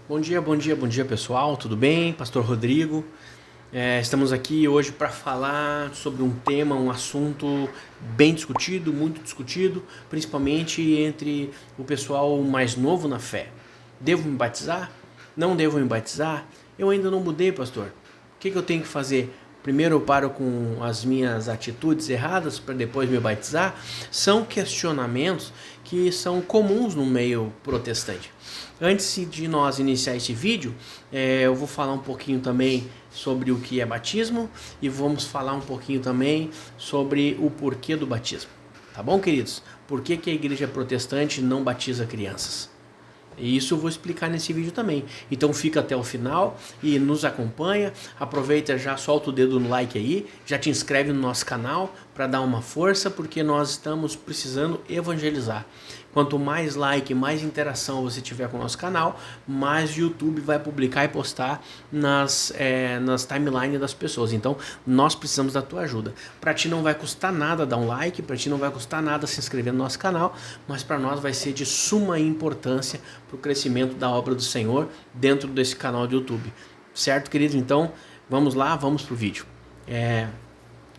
Bom dia, bom dia, bom dia pessoal, tudo bem? Pastor Rodrigo. Estamos aqui hoje para falar sobre um tema, um assunto bem discutido, muito discutido, principalmente entre o pessoal mais novo na fé. Devo me batizar? Não devo me batizar? Eu ainda não mudei, pastor. O que eu tenho que fazer? Primeiro eu paro com as minhas atitudes erradas para depois me batizar? São questionamentos que são comuns no meio protestante. Antes de nós iniciar esse vídeo, eu vou falar um pouquinho também sobre o que é batismo e vamos falar um pouquinho também sobre o porquê do batismo. Tá bom, queridos? Por que a igreja protestante não batiza crianças? E isso eu vou explicar nesse vídeo também. Então fica até o final e nos acompanha. Aproveita, já solta o dedo no like aí, já te inscreve no nosso canal para dar uma força, porque nós estamos precisando evangelizar. Quanto mais like, mais interação você tiver com o nosso canal, mais o YouTube vai publicar e postar nas timelines das pessoas. Então nós precisamos da tua ajuda. Para ti não vai custar nada dar um like, para ti não vai custar nada se inscrever no nosso canal, mas para nós vai ser de suma importância para o crescimento da obra do Senhor dentro desse canal do YouTube. Certo, queridos? Então vamos lá, vamos para o vídeo.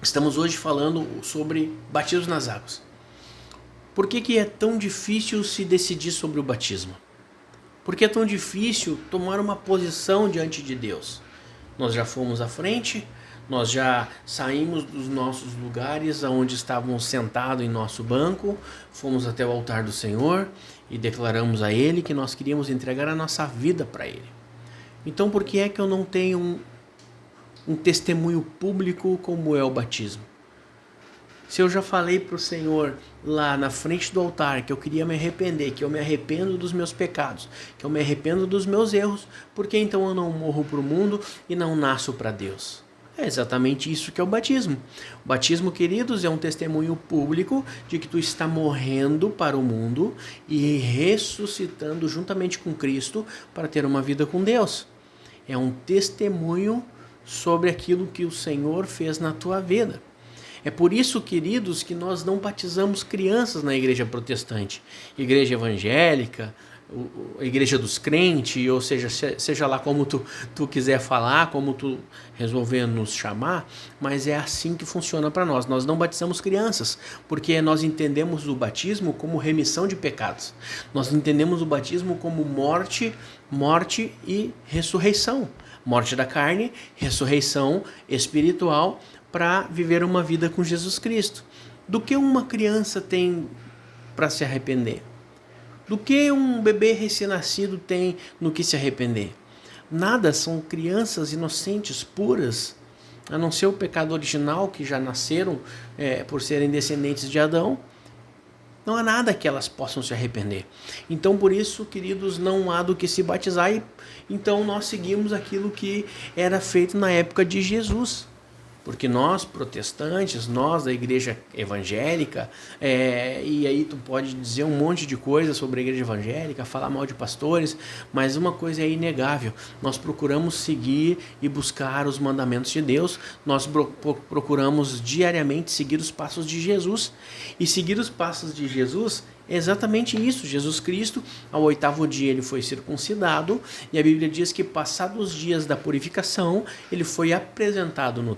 Estamos hoje falando sobre batismo nas águas. Por que é tão difícil se decidir sobre o batismo? Por que é tão difícil tomar uma posição diante de Deus? Nós já fomos à frente, nós já saímos dos nossos lugares onde estávamos sentados em nosso banco, fomos até o altar do Senhor e declaramos a Ele que nós queríamos entregar a nossa vida para Ele. Então por que é que eu não tenho um testemunho público como é o batismo? Se eu já falei para o Senhor lá na frente do altar que eu queria me arrepender, que eu me arrependo dos meus pecados, que eu me arrependo dos meus erros, por que então eu não morro para o mundo e não nasço para Deus? É exatamente isso que é o batismo. O batismo, queridos, é um testemunho público de que tu está morrendo para o mundo e ressuscitando juntamente com Cristo para ter uma vida com Deus. É um testemunho sobre aquilo que o Senhor fez na tua vida. É por isso, queridos, que nós não batizamos crianças na igreja protestante, igreja evangélica, a igreja dos crentes, ou seja lá como tu quiser falar, como tu resolver nos chamar, mas é assim que funciona para nós. Nós não batizamos crianças, porque nós entendemos o batismo como remissão de pecados. Nós entendemos o batismo como morte e ressurreição. Morte da carne, ressurreição espiritual, para viver uma vida com Jesus Cristo. Do que uma criança tem para se arrepender? Do que um bebê recém-nascido tem no que se arrepender? Nada, são crianças inocentes, puras, a não ser o pecado original, que já nasceram por serem descendentes de Adão. Não há nada que elas possam se arrepender. Então, por isso, queridos, não há do que se batizar. E então nós seguimos aquilo que era feito na época de Jesus. Porque nós, protestantes, nós da igreja evangélica, e aí tu pode dizer um monte de coisa sobre a igreja evangélica, falar mal de pastores, mas uma coisa é inegável, nós procuramos seguir e buscar os mandamentos de Deus, nós procuramos diariamente seguir os passos de Jesus, e seguir os passos de Jesus é exatamente isso. Jesus Cristo, ao 8º dia, ele foi circuncidado, e a Bíblia diz que passados os dias da purificação, ele foi apresentado no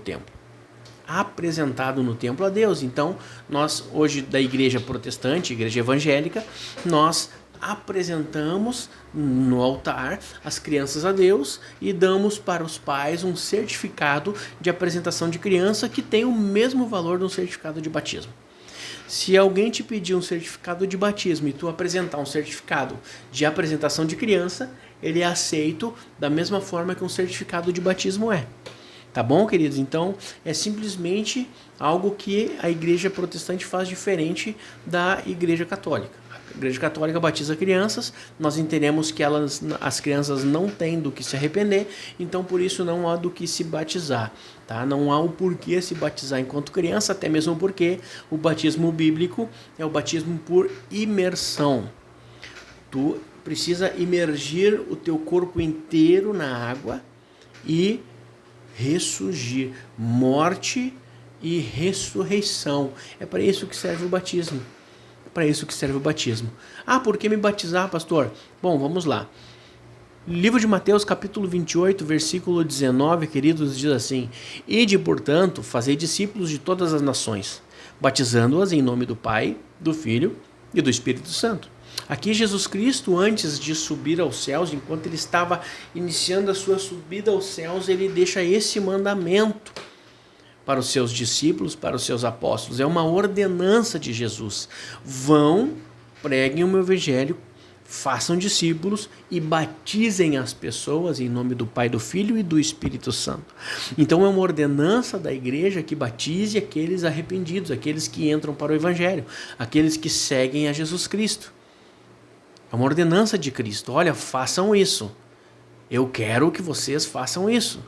templo a Deus. Então, nós hoje da igreja protestante, igreja evangélica, nós apresentamos no altar as crianças a Deus e damos para os pais um certificado de apresentação de criança que tem o mesmo valor de um certificado de batismo. Se alguém te pedir um certificado de batismo e tu apresentar um certificado de apresentação de criança, ele é aceito da mesma forma que um certificado de batismo é. Tá bom, queridos? Então, é simplesmente algo que a igreja protestante faz diferente da igreja católica. A igreja católica batiza crianças, nós entendemos que as crianças não têm do que se arrepender, então por isso não há do que se batizar. Tá? Não há o porquê se batizar enquanto criança, até mesmo porque o batismo bíblico é o batismo por imersão. Tu precisa imergir o teu corpo inteiro na água e ressurgir, morte e ressurreição. É para isso que serve o batismo. É para isso que serve o batismo. Ah, por que me batizar, pastor? Bom, vamos lá. Livro de Mateus, capítulo 28, versículo 19, queridos, diz assim: Ide, portanto, fazei discípulos de todas as nações, batizando-as em nome do Pai, do Filho e do Espírito Santo. Aqui Jesus Cristo, antes de subir aos céus, enquanto ele estava iniciando a sua subida aos céus, ele deixa esse mandamento para os seus discípulos, para os seus apóstolos. É uma ordenança de Jesus. Vão, preguem o meu evangelho, façam discípulos e batizem as pessoas em nome do Pai, do Filho e do Espírito Santo. Então é uma ordenança da igreja que batize aqueles arrependidos, aqueles que entram para o evangelho, aqueles que seguem a Jesus Cristo. É uma ordenança de Cristo. Olha, façam isso. Eu quero que vocês façam isso.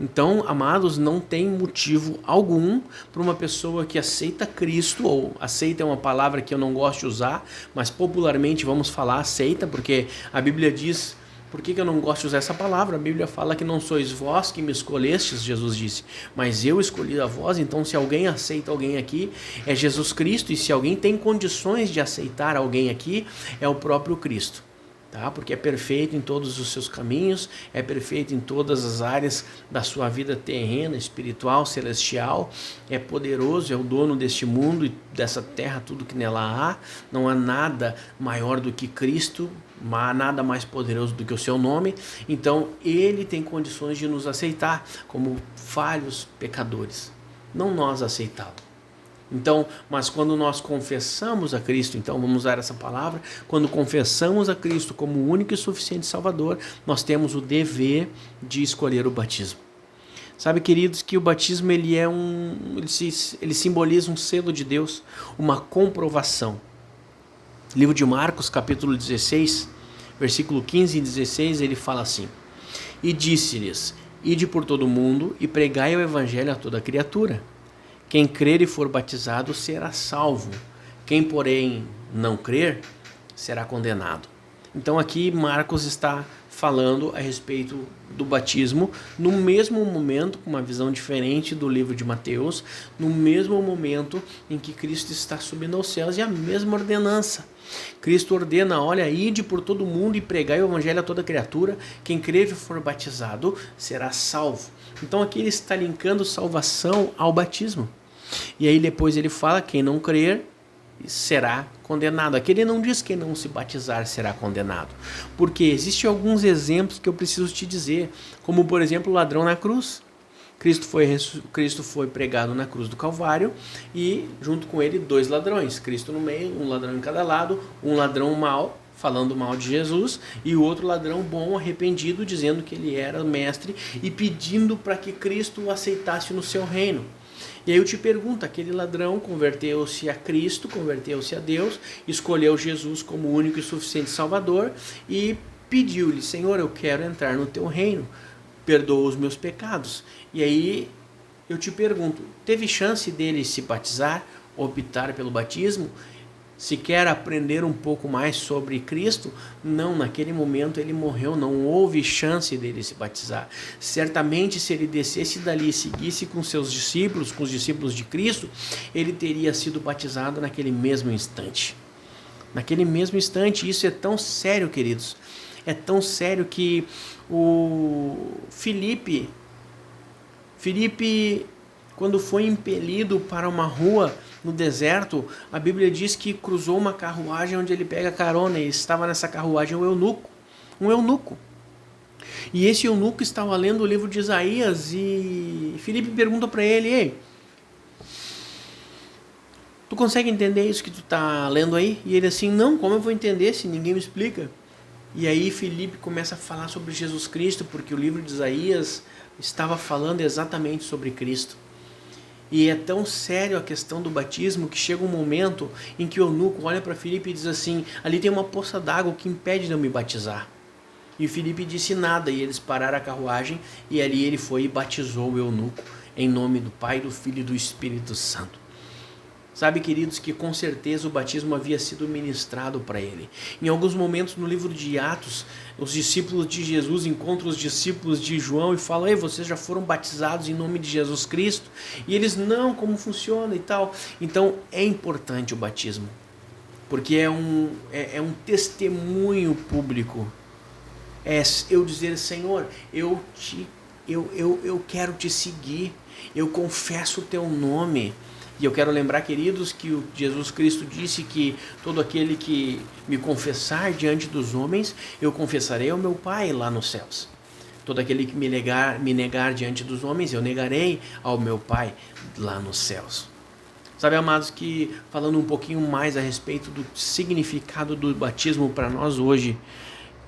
Então, amados, não tem motivo algum para uma pessoa que aceita Cristo, ou aceita é uma palavra que eu não gosto de usar, mas popularmente vamos falar aceita, porque a Bíblia diz, por que eu não gosto de usar essa palavra? A Bíblia fala que não sois vós que me escolhestes, Jesus disse, mas eu escolhi a vós. Então, se alguém aceita alguém aqui, é Jesus Cristo, e se alguém tem condições de aceitar alguém aqui, é o próprio Cristo. Tá? Porque é perfeito em todos os seus caminhos, é perfeito em todas as áreas da sua vida terrena, espiritual, celestial, é poderoso, é o dono deste mundo e dessa terra, tudo que nela há. Não há nada maior do que Cristo, nada mais poderoso do que o seu nome. Então ele tem condições de nos aceitar como falhos pecadores, não nós aceitá-lo. Então, mas quando nós confessamos a Cristo, então vamos usar essa palavra, quando confessamos a Cristo como o único e suficiente Salvador, nós temos o dever de escolher o batismo. Sabe, queridos, que o batismo ele simboliza um selo de Deus, uma comprovação. Livro de Marcos, capítulo 16, versículo 15 e 16, ele fala assim: E disse-lhes, ide por todo o mundo e pregai o evangelho a toda criatura. Quem crer e for batizado será salvo. Quem, porém, não crer, será condenado. Então aqui Marcos está falando a respeito do batismo no mesmo momento, com uma visão diferente do livro de Mateus, no mesmo momento em que Cristo está subindo aos céus, e a mesma ordenança. Cristo ordena, olha, ide por todo mundo e pregai o evangelho a toda criatura, quem crer e for batizado será salvo. Então aqui ele está linkando salvação ao batismo. E aí depois ele fala, quem não crer será condenado. Aqui ele não diz que não se batizar será condenado, porque existem alguns exemplos que eu preciso te dizer, como por exemplo o ladrão na cruz. Cristo foi pregado na cruz do Calvário e junto com ele 2 ladrões, Cristo no meio, um ladrão em cada lado, um ladrão mau, falando mal de Jesus, e o outro ladrão bom, arrependido, dizendo que ele era mestre e pedindo para que Cristo o aceitasse no seu reino. E aí eu te pergunto, aquele ladrão converteu-se a Cristo, converteu-se a Deus, escolheu Jesus como único e suficiente Salvador e pediu-lhe, Senhor, eu quero entrar no teu reino, perdoa os meus pecados. E aí eu te pergunto, teve chance dele se batizar, optar pelo batismo? Se quer aprender um pouco mais sobre Cristo? Não, naquele momento ele morreu, não houve chance dele se batizar. Certamente se ele descesse dali e seguisse com seus discípulos, com os discípulos de Cristo, ele teria sido batizado naquele mesmo instante. Naquele mesmo instante. Isso é tão sério, queridos. É tão sério que o Filipe, quando foi impelido para uma rua no deserto, a Bíblia diz que cruzou uma carruagem onde ele pega carona, e estava nessa carruagem um eunuco. E esse eunuco estava lendo o livro de Isaías, e Filipe pergunta para ele, ei, tu consegue entender isso que tu está lendo aí? E ele assim, não, como eu vou entender se ninguém me explica? E aí Filipe começa a falar sobre Jesus Cristo, porque o livro de Isaías estava falando exatamente sobre Cristo. E é tão sério a questão do batismo que chega um momento em que o eunuco olha para Filipe e diz assim, ali tem uma poça d'água, que impede de eu me batizar? E Filipe disse nada, e eles pararam a carruagem, e ali ele foi e batizou o eunuco, em nome do Pai, do Filho e do Espírito Santo. Sabe, queridos, que com certeza o batismo havia sido ministrado para ele. Em alguns momentos no livro de Atos, os discípulos de Jesus encontram os discípulos de João e falam, ei, vocês já foram batizados em nome de Jesus Cristo? E eles, não, como funciona e tal. Então é importante o batismo, porque é um testemunho público. É eu dizer, Senhor, eu quero te seguir, eu confesso o teu nome. E eu quero lembrar, queridos, que Jesus Cristo disse que todo aquele que me confessar diante dos homens, eu confessarei ao meu Pai lá nos céus. Todo aquele que me negar diante dos homens, eu negarei ao meu Pai lá nos céus. Sabe, amados, que falando um pouquinho mais a respeito do significado do batismo para nós hoje,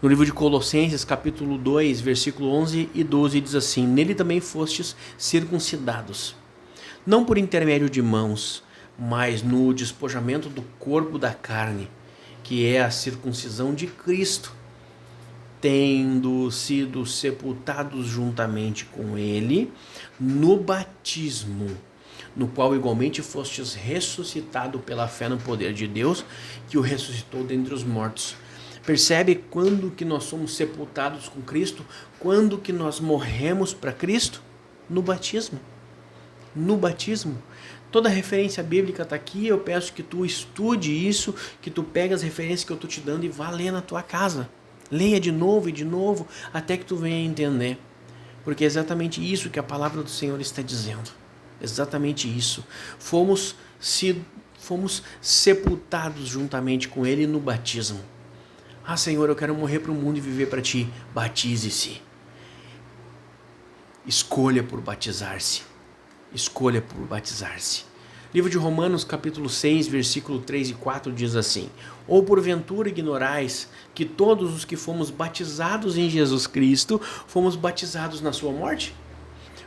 no livro de Colossenses, capítulo 2, versículo 11 e 12, diz assim: nele também fostes circuncidados, não por intermédio de mãos, mas no despojamento do corpo da carne, que é a circuncisão de Cristo, tendo sido sepultados juntamente com ele no batismo, no qual igualmente fostes ressuscitado pela fé no poder de Deus, que o ressuscitou dentre os mortos. Percebe quando que nós somos sepultados com Cristo? Quando que nós morremos para Cristo? No batismo. No batismo. Toda referência bíblica está aqui. Eu peço que tu estude isso, que tu pegue as referências que eu estou te dando e vá ler na tua casa. Leia de novo e de novo, até que tu venha entender. Porque é exatamente isso que a palavra do Senhor está dizendo. Exatamente isso. Fomos sepultados juntamente com Ele no batismo. Ah, Senhor, eu quero morrer para o mundo e viver para Ti. Batize-se. Escolha por batizar-se. Escolha por batizar-se. Livro de Romanos, capítulo 6, versículo 3 e 4 diz assim: ou porventura ignorais que todos os que fomos batizados em Jesus Cristo, fomos batizados na sua morte?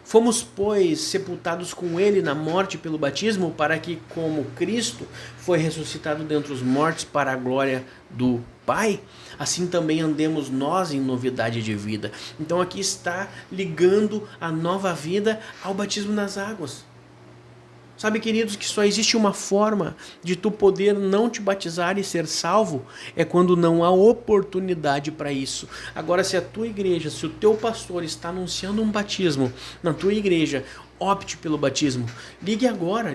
Fomos, pois, sepultados com ele na morte pelo batismo, para que, como Cristo foi ressuscitado dentre os mortos para a glória do Pai, assim também andemos nós em novidade de vida. Então aqui está ligando a nova vida ao batismo nas águas. Sabe, queridos, que só existe uma forma de tu poder não te batizar e ser salvo, é quando não há oportunidade para isso. Agora, se a tua igreja, se o teu pastor está anunciando um batismo na tua igreja, opte pelo batismo. Ligue agora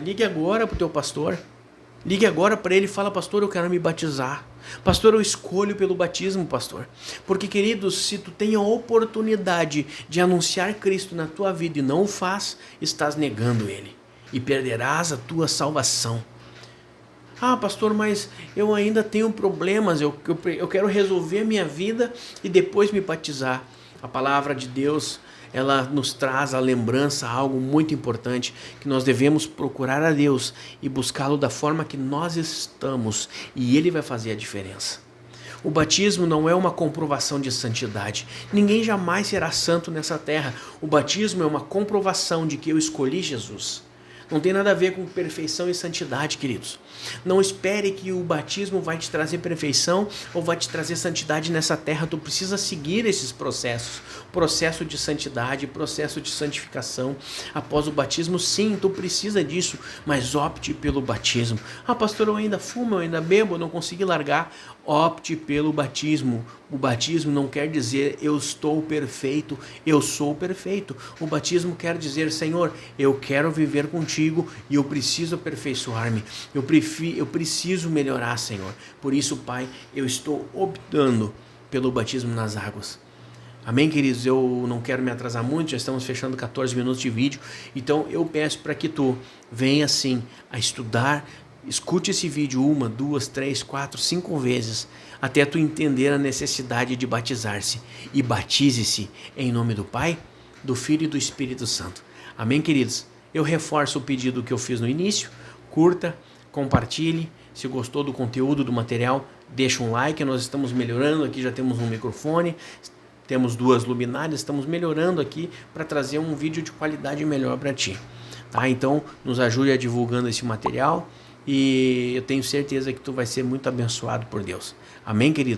para o teu pastor. Ligue agora para ele e fala: pastor, eu quero me batizar. Pastor, eu escolho pelo batismo, pastor. Porque, queridos, se tu tem a oportunidade de anunciar Cristo na tua vida e não o faz, estás negando ele. E perderás a tua salvação. Ah, pastor, mas eu ainda tenho problemas, eu quero resolver a minha vida e depois me batizar. A palavra de Deus, ela nos traz a lembrança, algo muito importante, que nós devemos procurar a Deus e buscá-lo da forma que nós estamos, e Ele vai fazer a diferença. O batismo não é uma comprovação de santidade. Ninguém jamais será santo nessa terra. O batismo é uma comprovação de que eu escolhi Jesus. Não tem nada a ver com perfeição e santidade, queridos. Não espere que o batismo vai te trazer perfeição ou vai te trazer santidade nessa terra. Tu precisa seguir esses processos. Processo de santidade, processo de santificação. Após o batismo, sim, tu precisa disso, mas opte pelo batismo. Ah, pastor, eu ainda fumo, eu ainda bebo, eu não consegui largar. Opte pelo batismo. O batismo não quer dizer eu estou perfeito, eu sou perfeito. O batismo quer dizer: Senhor, eu quero viver contigo e eu preciso aperfeiçoar-me. Eu preciso melhorar, Senhor. Por isso, Pai, eu estou optando pelo batismo nas águas. Amém, queridos? Eu não quero me atrasar muito, já estamos fechando 14 minutos de vídeo. Então eu peço para que tu venha assim a estudar. Escute esse vídeo 1, 2, 3, 4, 5 vezes, até tu entender a necessidade de batizar-se. E batize-se em nome do Pai, do Filho e do Espírito Santo. Amém, queridos? Eu reforço o pedido que eu fiz no início. Curta, compartilhe. Se gostou do conteúdo, do material, deixa um like. Nós estamos melhorando aqui, já temos um microfone, temos 2 luminárias, estamos melhorando aqui para trazer um vídeo de qualidade melhor para ti. Tá? Então, nos ajude a divulgando esse material. E eu tenho certeza que tu vai ser muito abençoado por Deus. Amém, queridos?